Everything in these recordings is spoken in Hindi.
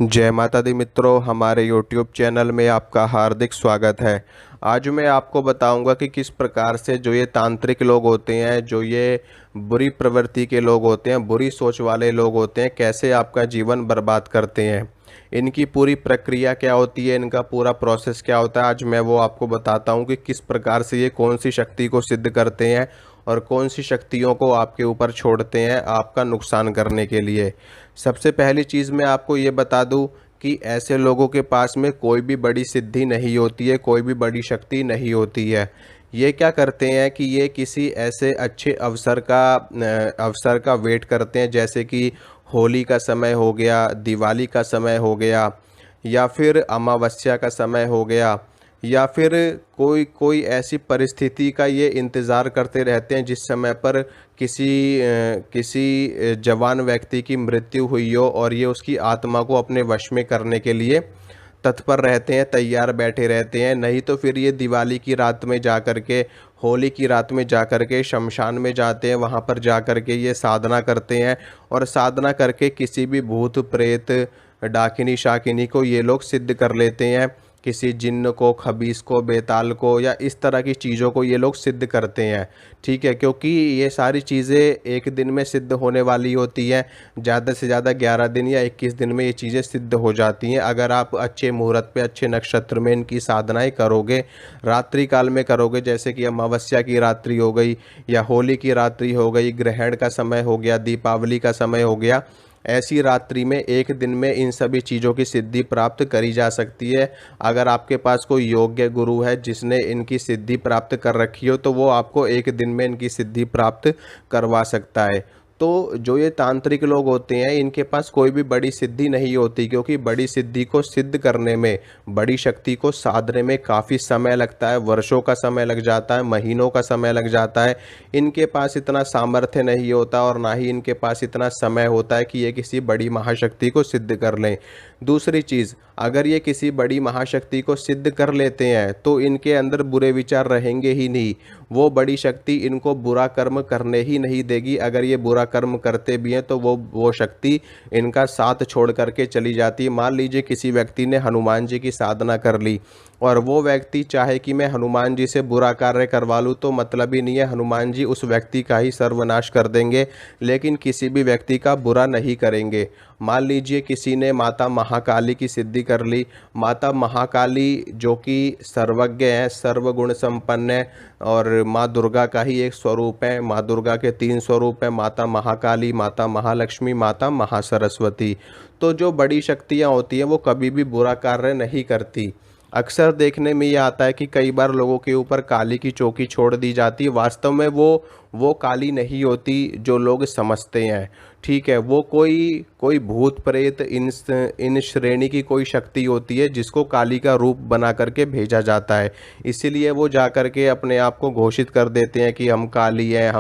जय माता दी मित्रों, हमारे YouTube चैनल में आपका हार्दिक स्वागत है। आज मैं आपको बताऊंगा कि किस प्रकार से जो ये तांत्रिक लोग होते हैं, जो ये बुरी प्रवृत्ति के लोग होते हैं, बुरी सोच वाले लोग होते हैं, कैसे आपका जीवन बर्बाद करते हैं। इनकी पूरी प्रक्रिया क्या होती है, इनका पूरा प्रोसेस क्या होता है, आज मैं वो आपको बताता हूँ कि किस प्रकार से ये कौन सी शक्ति को सिद्ध करते हैं और कौन सी शक्तियों को आपके ऊपर छोड़ते हैं आपका नुकसान करने के लिए। सबसे पहली चीज़ मैं आपको ये बता दूं कि ऐसे लोगों के पास में कोई भी बड़ी सिद्धि नहीं होती है, कोई भी बड़ी शक्ति नहीं होती है। ये क्या करते हैं कि ये किसी ऐसे अच्छे अवसर का वेट करते हैं, जैसे कि होली का समय हो गया, दिवाली का समय हो गया, या फिर अमावस्या का समय हो गया, या फिर कोई कोई ऐसी परिस्थिति का ये इंतज़ार करते रहते हैं जिस समय पर किसी जवान व्यक्ति की मृत्यु हुई हो और ये उसकी आत्मा को अपने वश में करने के लिए तत्पर रहते हैं, तैयार बैठे रहते हैं। नहीं तो फिर ये दिवाली की रात में जा कर के, होली की रात में जा कर के शमशान में जाते हैं, वहाँ पर जा कर के ये साधना करते हैं और साधना करके किसी भी भूत प्रेत, डाकिनी शाकिनी को ये लोग सिद्ध कर लेते हैं। किसी जिन्न को, खबीस को, बेताल को, या इस तरह की चीज़ों को ये लोग सिद्ध करते हैं। ठीक है, क्योंकि ये सारी चीज़ें एक दिन में सिद्ध होने वाली होती हैं। ज़्यादा से ज़्यादा 11 दिन या 21 दिन में ये चीज़ें सिद्ध हो जाती हैं, अगर आप अच्छे मुहूर्त पे, अच्छे नक्षत्र में इनकी साधनाएं करोगे, रात्रि काल में करोगे, जैसे कि अमावस्या की रात्रि हो गई, या होली की रात्रि हो गई, ग्रहण का समय हो गया, दीपावली का समय हो गया। ऐसी रात्रि में एक दिन में इन सभी चीज़ों की सिद्धि प्राप्त करी जा सकती है। अगर आपके पास कोई योग्य गुरु है जिसने इनकी सिद्धि प्राप्त कर रखी हो, तो वो आपको एक दिन में इनकी सिद्धि प्राप्त करवा सकता है। तो जो ये तांत्रिक लोग होते हैं, इनके पास कोई भी बड़ी सिद्धि नहीं होती, क्योंकि बड़ी सिद्धि को सिद्ध करने में, बड़ी शक्ति को साधने में काफ़ी समय लगता है, वर्षों का समय लग जाता है, महीनों का समय लग जाता है। इनके पास इतना सामर्थ्य नहीं होता और ना ही इनके पास इतना समय होता है कि ये किसी बड़ी महाशक्ति को सिद्ध कर लें। दूसरी चीज़, अगर ये किसी बड़ी महाशक्ति को सिद्ध कर लेते हैं तो इनके अंदर बुरे विचार रहेंगे ही नहीं। वो बड़ी शक्ति इनको बुरा कर्म करने ही नहीं देगी। अगर ये बुरा कर्म करते भी हैं तो वो शक्ति इनका साथ छोड़ करके चली जाती है। मान लीजिए किसी व्यक्ति ने हनुमान जी की साधना कर ली और वो व्यक्ति चाहे कि मैं हनुमान जी से बुरा कार्य करवा लूँ, तो मतलब ही नहीं है, हनुमान जी उस व्यक्ति का ही सर्वनाश कर देंगे, लेकिन किसी भी व्यक्ति का बुरा नहीं करेंगे। मान लीजिए किसी ने माता महाकाली की सिद्धि कर ली। माता महाकाली जो कि सर्वज्ञ है, सर्वगुण संपन्न है और माँ दुर्गा का ही एक स्वरूप है। माँ दुर्गा के 3 स्वरूप हैं, माता महाकाली, माता महालक्ष्मी, माता महासरस्वती। तो जो बड़ी शक्तियाँ होती हैं वो कभी भी बुरा कार्य नहीं करती। अक्सर देखने में ये आता है कि कई बार लोगों के ऊपर काली की चौकी छोड़ दी जाती है। वास्तव में वो काली नहीं होती जो लोग समझते हैं। ठीक है, वो कोई कोई भूत प्रेत, इन श्रेणी की कोई शक्ति होती है जिसको काली का रूप बना करके भेजा जाता है। इसीलिए वो जा करके अपने आप को घोषित कर देते हैं कि हम काली हैं,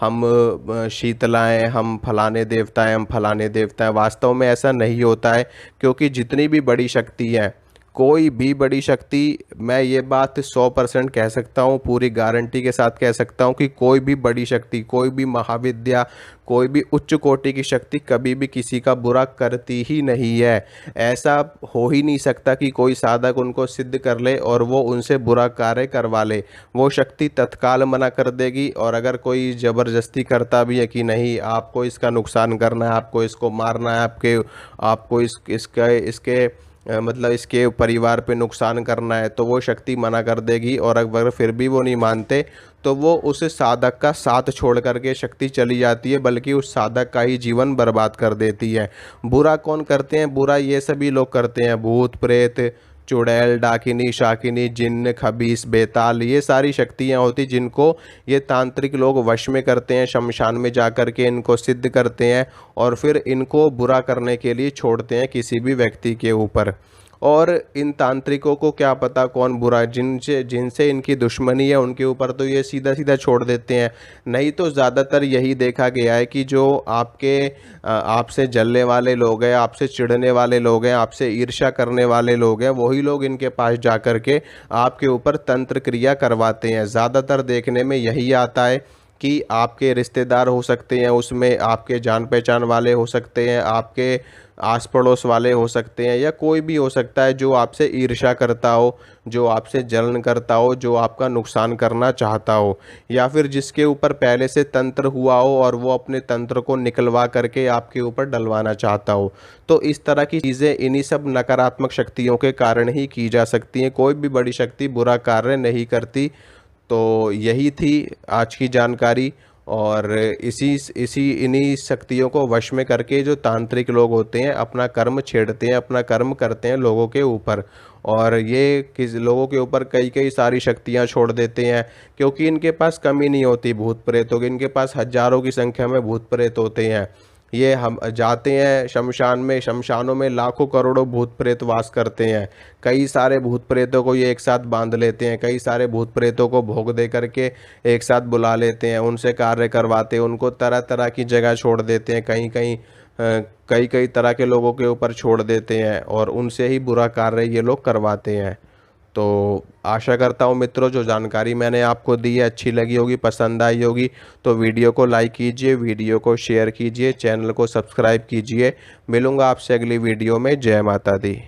हम शीतला हैं, हम फलाने देवता हैं, हम फलाने देवता हैं। वास्तव में ऐसा नहीं होता है, क्योंकि जितनी भी बड़ी शक्ति है, कोई भी बड़ी शक्ति, मैं ये बात 100% कह सकता हूँ, पूरी गारंटी के साथ कह सकता हूँ कि कोई भी बड़ी शक्ति, कोई भी महाविद्या, कोई भी उच्च कोटि की शक्ति कभी भी किसी का बुरा करती ही नहीं है। ऐसा हो ही नहीं सकता कि कोई साधक उनको सिद्ध कर ले और वो उनसे बुरा कार्य करवा ले। वो शक्ति तत्काल मना कर देगी। और अगर कोई ज़बरदस्ती करता भी है कि नहीं, आपको इसका नुकसान करना है, आपको इसको मारना है, आपको इसके मतलब इसके परिवार पे नुकसान करना है, तो वो शक्ति मना कर देगी। और अगर फिर भी वो नहीं मानते तो वो उस साधक का साथ छोड़ करके शक्ति चली जाती है, बल्कि उस साधक का ही जीवन बर्बाद कर देती है। बुरा कौन करते हैं? बुरा ये सभी लोग करते हैं, भूत प्रेत, चुड़ैल, डाकिनी शाकिनी, जिन्न, खबीस, बेताल, ये सारी शक्तियाँ होती जिनको ये तांत्रिक लोग वश में करते हैं, शमशान में जा कर के इनको सिद्ध करते हैं और फिर इनको बुरा करने के लिए छोड़ते हैं किसी भी व्यक्ति के ऊपर। और इन तांत्रिकों को क्या पता कौन बुरा, जिनसे जिनसे इनकी दुश्मनी है उनके ऊपर तो ये सीधा सीधा छोड़ देते हैं। नहीं तो ज़्यादातर यही देखा गया है कि जो आपसे जलने वाले लोग हैं, आपसे चिढ़ने वाले लोग हैं, आपसे ईर्ष्या करने वाले लोग हैं, वही लोग इनके पास जा कर के आपके ऊपर तंत्र क्रिया करवाते हैं। ज़्यादातर देखने में यही आता है कि आपके रिश्तेदार हो सकते हैं, उसमें आपके जान पहचान वाले हो सकते हैं, आस पड़ोस वाले हो सकते हैं या कोई भी हो सकता है जो आपसे ईर्ष्या करता हो, जो आपसे जलन करता हो, जो आपका नुकसान करना चाहता हो, या फिर जिसके ऊपर पहले से तंत्र हुआ हो और वो अपने तंत्र को निकलवा करके आपके ऊपर डलवाना चाहता हो। तो इस तरह की चीज़ें इन्हीं सब नकारात्मक शक्तियों के कारण ही की जा सकती हैं। कोई भी बड़ी शक्ति बुरा कार्य नहीं करती। तो यही थी आज की जानकारी। और इसी इसी इन्हीं शक्तियों को वश में करके जो तांत्रिक लोग होते हैं अपना कर्म छेड़ते हैं, अपना कर्म करते हैं लोगों के ऊपर। और ये किस लोगों के ऊपर कई कई सारी शक्तियां छोड़ देते हैं, क्योंकि इनके पास कमी नहीं होती भूत प्रेतों की। इनके पास हजारों की संख्या में भूत प्रेत होते हैं। ये हम जाते हैं शमशान में, शमशानों में लाखों करोड़ों भूत प्रेत वास करते हैं। कई सारे भूत प्रेतों को ये एक साथ बांध लेते हैं, कई सारे भूत प्रेतों को भोग दे करके एक साथ बुला लेते हैं, उनसे कार्य करवाते हैं, उनको तरह तरह की जगह छोड़ देते हैं, कहीं कहीं कई कई तरह के लोगों के ऊपर छोड़ देते हैं और उनसे ही बुरा कार्य ये लोग करवाते हैं। तो आशा करता हूँ मित्रों जो जानकारी मैंने आपको दी है अच्छी लगी होगी, पसंद आई होगी। तो वीडियो को लाइक कीजिए, वीडियो को शेयर कीजिए, चैनल को सब्सक्राइब कीजिए। मिलूँगा आपसे अगली वीडियो में। जय माता दी।